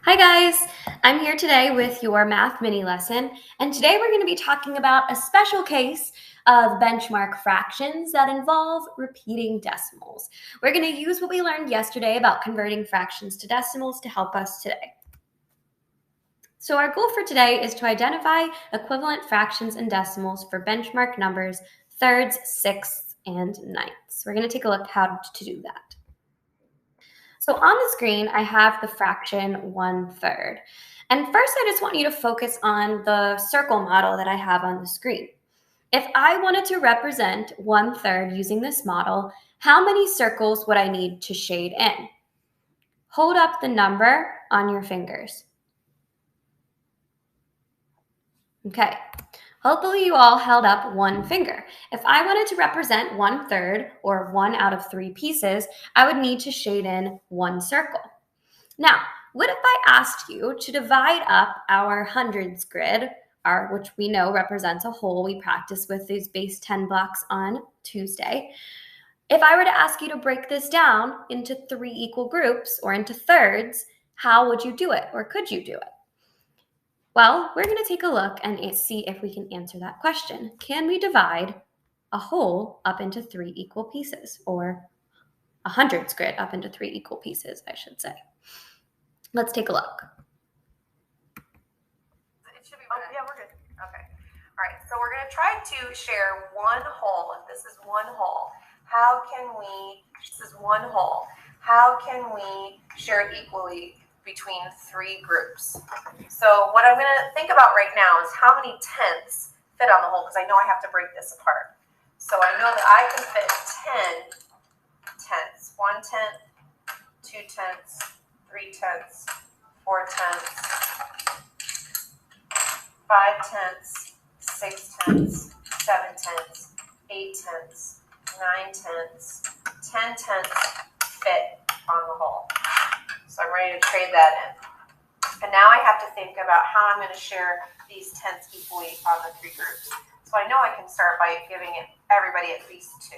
Hi guys, I'm here today with your math mini lesson, and today we're going to be talking about a special case of benchmark fractions that involve repeating decimals. We're going to use what we learned yesterday about converting fractions to decimals to help us today. So our goal for today is to identify equivalent fractions and decimals for benchmark numbers, thirds, sixths, and ninths. We're going to take a look how to do that. So on the screen, I have the fraction 1/3. And first, I just want you to focus on the circle model that I have on the screen. If I wanted to represent 1/3 using this model, how many circles would I need to shade in? Hold up the number on your fingers. Okay. Hopefully you all held up one finger. If I wanted to represent 1/3 or 1 out of 3 pieces, I would need to shade in one circle. Now, what if I asked you to divide up our hundreds grid, which we know represents a whole? We practiced with these base 10 blocks on Tuesday. If I were to ask you to break this down into 3 equal groups or into thirds, how would you do it, or could you do it? Well, we're going to take a look and see if we can answer that question. Can we divide a whole up into 3 equal pieces, or a hundreds grid up into 3 equal pieces, I should say? Let's take a look. It should be good. Yeah, we're good. Okay. All right. So we're going to try to share one whole. If this is one whole, this is one whole. How can we share it equally between 3 groups? So what I'm going to think about right now is how many tenths fit on the whole, because I know I have to break this apart. So I know that I can fit 10 tenths. 1 tenth, 2 tenths, 3 tenths, 4 tenths, 5 tenths, 6 tenths, 7 tenths, 8 tenths, 9 tenths, 10 tenths fit on the whole. So I'm ready to trade that in. And now I have to think about how I'm going to share these tenths equally on the 3 groups. So I know I can start by giving everybody at least 2.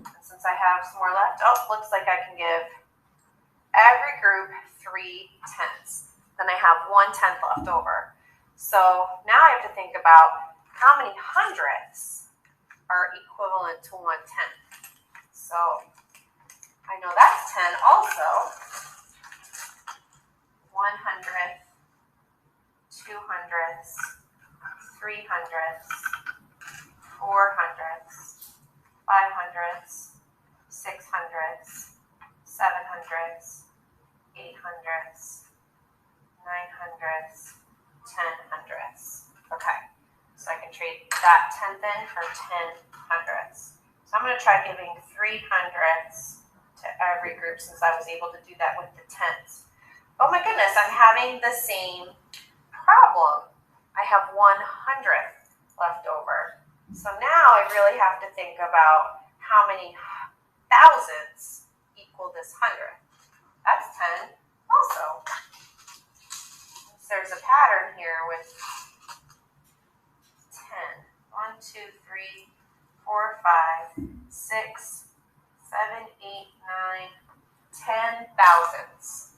And since I have some more left, looks like I can give every group 3 tenths. Then I have 1 tenth left over. So now I have to think about how many hundredths are equivalent to 1 tenth. So I know that's 10 also. 1 hundredth, 2 hundredths, 3 hundredths, 4 hundredths, 5 hundredths, 6 hundredths, 7 hundredths, 8 hundredths, 9 hundredths, 10 hundredths. Okay, so I can trade that tenth in for 10 hundredths. So I'm going to try giving 3 hundredths to every group since I was able to do that with the tenths. Oh my goodness, I'm having the same problem. I have 1 hundredth left over. So now I really have to think about how many thousandths equal this hundredth. That's 10 also. There's a pattern here with 10. 1, 2, 3, 4, 5, 6, 7, 8, 9, 10 thousandths.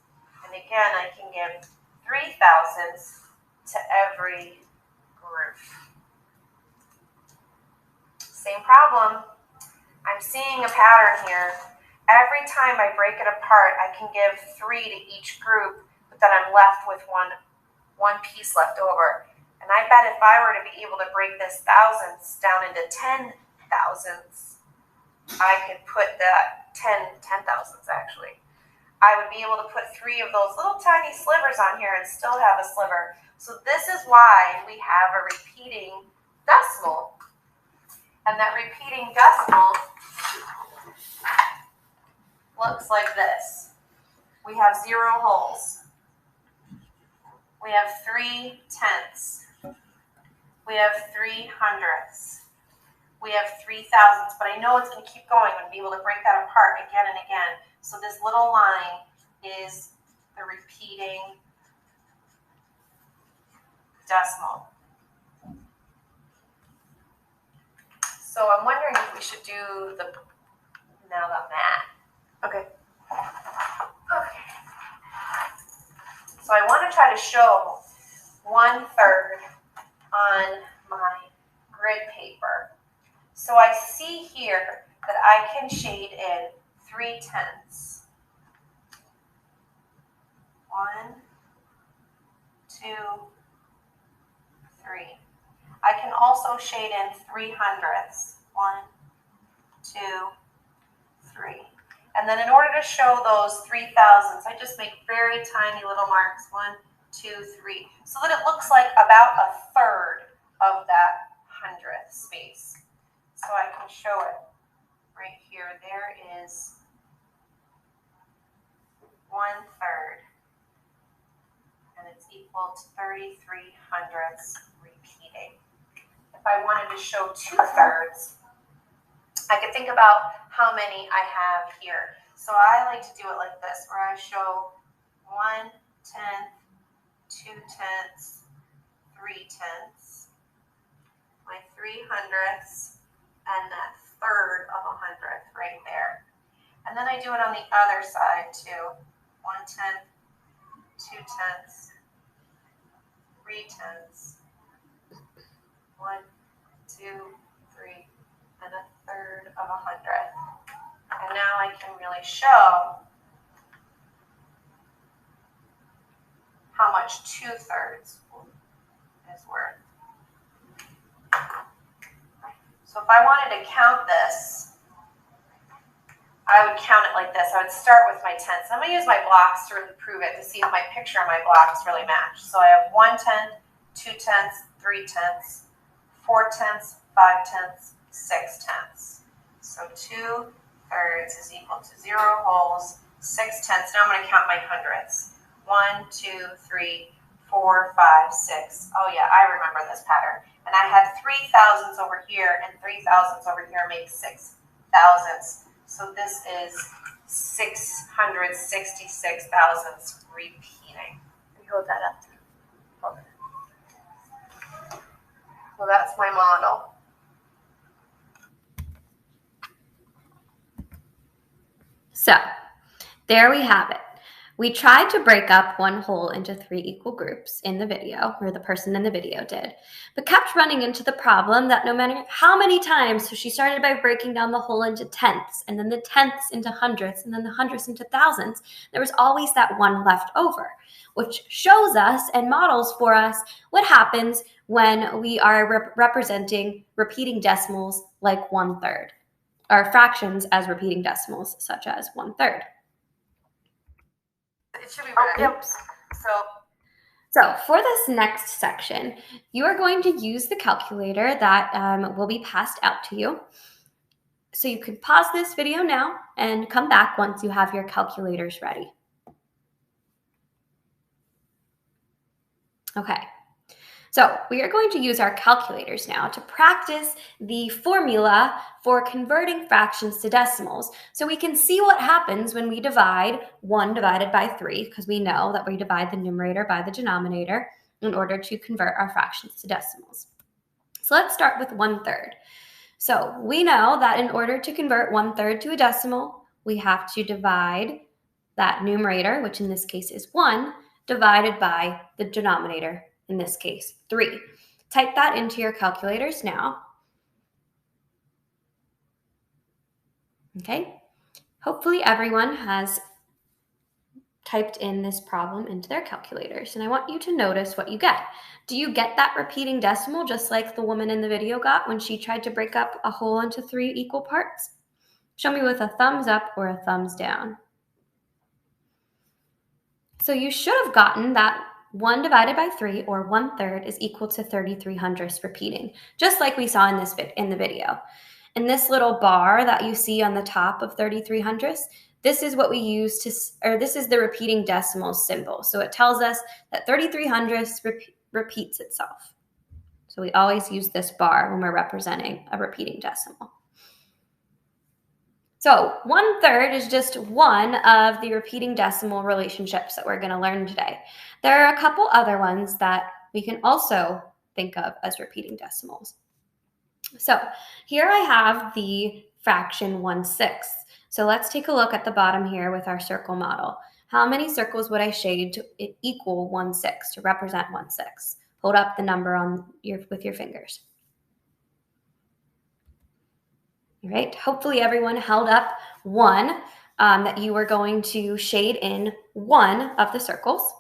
And again, I can give 3 thousandths to every group. Same problem. I'm seeing a pattern here. Every time I break it apart, I can give 3 to each group, but then I'm left with one piece left over. And I bet if I were to be able to break this thousandths down into 10 thousandths, I could put that 10 thousandths actually. I would be able to put 3 of those little tiny slivers on here and still have a sliver. So this is why we have a repeating decimal. And that repeating decimal looks like this. We have 0 wholes. We have 3 tenths. We have 3 hundredths. We have 3 thousandths, but I know it's going to keep going. I'm going to be able to break that apart again and again. So this little line is the repeating decimal. So I'm wondering if we should do the math. Okay. want to try to show 1/3 on my grid paper. So I see here that I can shade in 3/10. 1, 2, 3. I can also shade in 3/100. 1, 2, 3. And then in order to show those 3,000s, I just make very tiny little marks. 1, 2, 3. So that it looks like about 1/3 of that 100th space. So I can show it right here. There is 1/3. And it's equal to 33/100 repeating. If I wanted to show 2/3, I could think about how many I have here. So I like to do it like this, where I show 1/10, 2/10, 3/10, my 3/100, and that 1/3 of 100th right there. And then I do it on the other side too. 1/10, 2/10, 3/10, 1, 2, 3, and 1/3 of 100th. And now I can really show how much 2/3 is worth. So if I wanted to count this, I would count it like this. I would start with my tenths. I'm going to use my blocks to really prove it, to see if my picture and my blocks really match. So I have 1/10, 2/10, 3/10, 4/10, 5/10, 6/10. So 2/3 is equal to 0 wholes, 6/10. Now I'm going to count my hundredths. 1, 2, 3, 4, 5, 6. Oh yeah, I remember this pattern. And I had 3,000s over here, and 3,000s over here make 6,000s. So this is 666 thousandths repeating. Let me hold that up. Hold it. Well, that's my model. So there we have it. We tried to break up one whole into 3 equal groups in the video, or the person in the video did, but kept running into the problem that no matter how many times, so she started by breaking down the whole into tenths, and then the tenths into hundredths, and then the hundredths into thousands, there was always that one left over, which shows us and models for us what happens when we are representing repeating decimals like 1/3, or fractions as repeating decimals such as 1/3. It should be red. Yep. So for this next section, you are going to use the calculator that will be passed out to you. So you can pause this video now and come back once you have your calculators ready. Okay. So we are going to use our calculators now to practice the formula for converting fractions to decimals, so we can see what happens when we divide 1 divided by 3, because we know that we divide the numerator by the denominator in order to convert our fractions to decimals. So let's start with 1/3. So we know that in order to convert 1/3 to a decimal, we have to divide that numerator, which in this case is 1, divided by the denominator, in this case, 3. Type that into your calculators now. Okay. Hopefully everyone has typed in this problem into their calculators, and I want you to notice what you get. Do you get that repeating decimal just like the woman in the video got when she tried to break up a whole into 3 equal parts? Show me with a thumbs up or a thumbs down. So you should have gotten that 1 divided by 3, or 1/3, is equal to 33/100 repeating, just like we saw in the video. And this little bar that you see on the top of 33/100, this is what we use this is the repeating decimal symbol. So it tells us that 33/100 repeats itself. So we always use this bar when we're representing a repeating decimal. So 1/3 is just one of the repeating decimal relationships that we're going to learn today. There are a couple other ones that we can also think of as repeating decimals. So here I have the fraction 1/6. So let's take a look at the bottom here with our circle model. how many circles would I shade to equal 1/6, to represent 1/6? Hold up the number with your fingers. All right, hopefully everyone held up one, that you were going to shade in one of the circles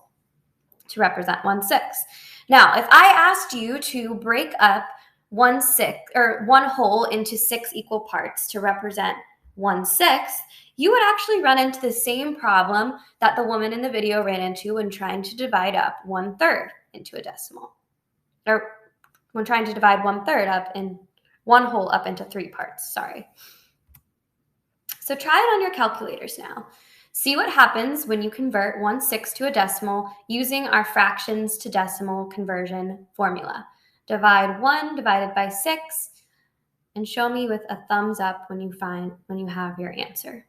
to represent 1/6. Now, if I asked you to break up 1/6 or one whole into 6 equal parts to represent 1/6, you would actually run into the same problem that the woman in the video ran into when trying to divide up 1/3 into a decimal, or when trying to divide 1/3 up in one whole up into 3 parts, sorry. So try it on your calculators now. See what happens when you convert 1/6 to a decimal using our fractions to decimal conversion formula. Divide 1 divided by 6, and show me with a thumbs up when you have your answer.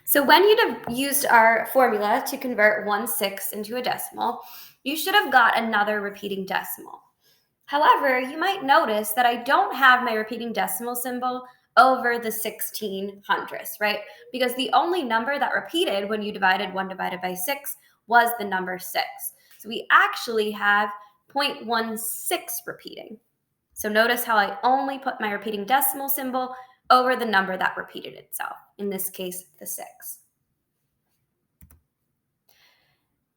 So when you used our formula to convert 1/6 into a decimal, you should have got another repeating decimal. However, you might notice that I don't have my repeating decimal symbol over the 1600ths, right? Because the only number that repeated when you divided 1 divided by 6 was the number 6. So we actually have 0.16 repeating. So notice how I only put my repeating decimal symbol over the number that repeated itself, in this case, the 6.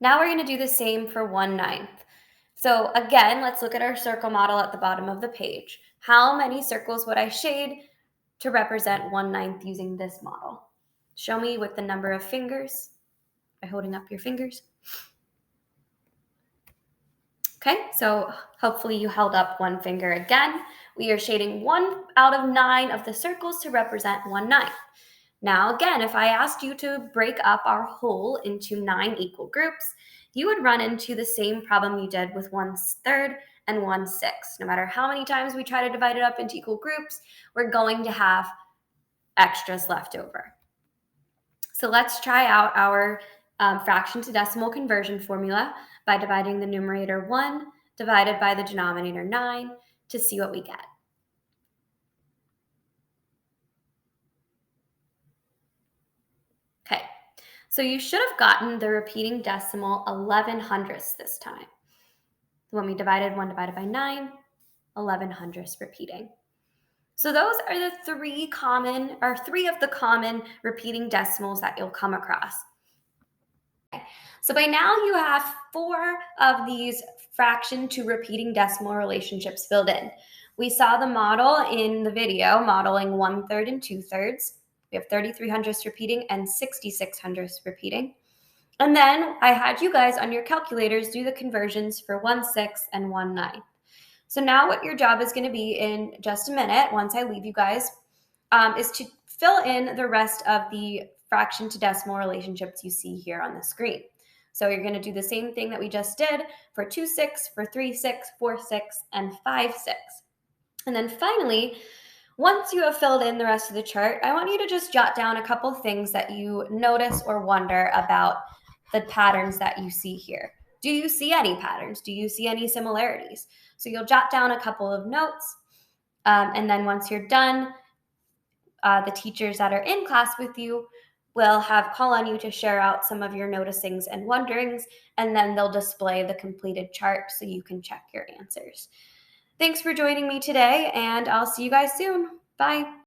Now we're going to do the same for 1/9. So again, let's look at our circle model at the bottom of the page. How many circles would I shade to represent 1/9 using this model? Show me with the number of fingers by holding up your fingers. Okay, so hopefully you held up one finger again. We are shading 1 out of 9 of the circles to represent 1/9. Now, again, if I asked you to break up our whole into 9 equal groups, you would run into the same problem you did with 1/3 and 1/6. No matter how many times we try to divide it up into equal groups, we're going to have extras left over. So let's try out our fraction to decimal conversion formula by dividing the numerator 1 divided by the denominator 9 to see what we get. Okay, so you should have gotten the repeating decimal 1100ths this time. When we divided 1 divided by 9, 1100ths repeating. So those are the three of the common repeating decimals that you'll come across. Okay. So by now you have 4 of these fraction to repeating decimal relationships filled in. We saw the model in the video, modeling 1/3 and 2/3. We have 3300ths repeating and 6600ths repeating. And then I had you guys on your calculators do the conversions for 1/6 and 1/9. So now what your job is going to be in just a minute, once I leave you guys, is to fill in the rest of the fraction to decimal relationships you see here on the screen. So you're going to do the same thing that we just did for 2/6, for 3/6, 4/6, and 5/6. And then finally, once you have filled in the rest of the chart, I want you to just jot down a couple things that you notice or wonder about the patterns that you see here. Do you see any patterns? Do you see any similarities? So you'll jot down a couple of notes, and then once you're done, the teachers that are in class with you will call on you to share out some of your noticings and wonderings, and then they'll display the completed chart so you can check your answers. Thanks for joining me today, and I'll see you guys soon. Bye.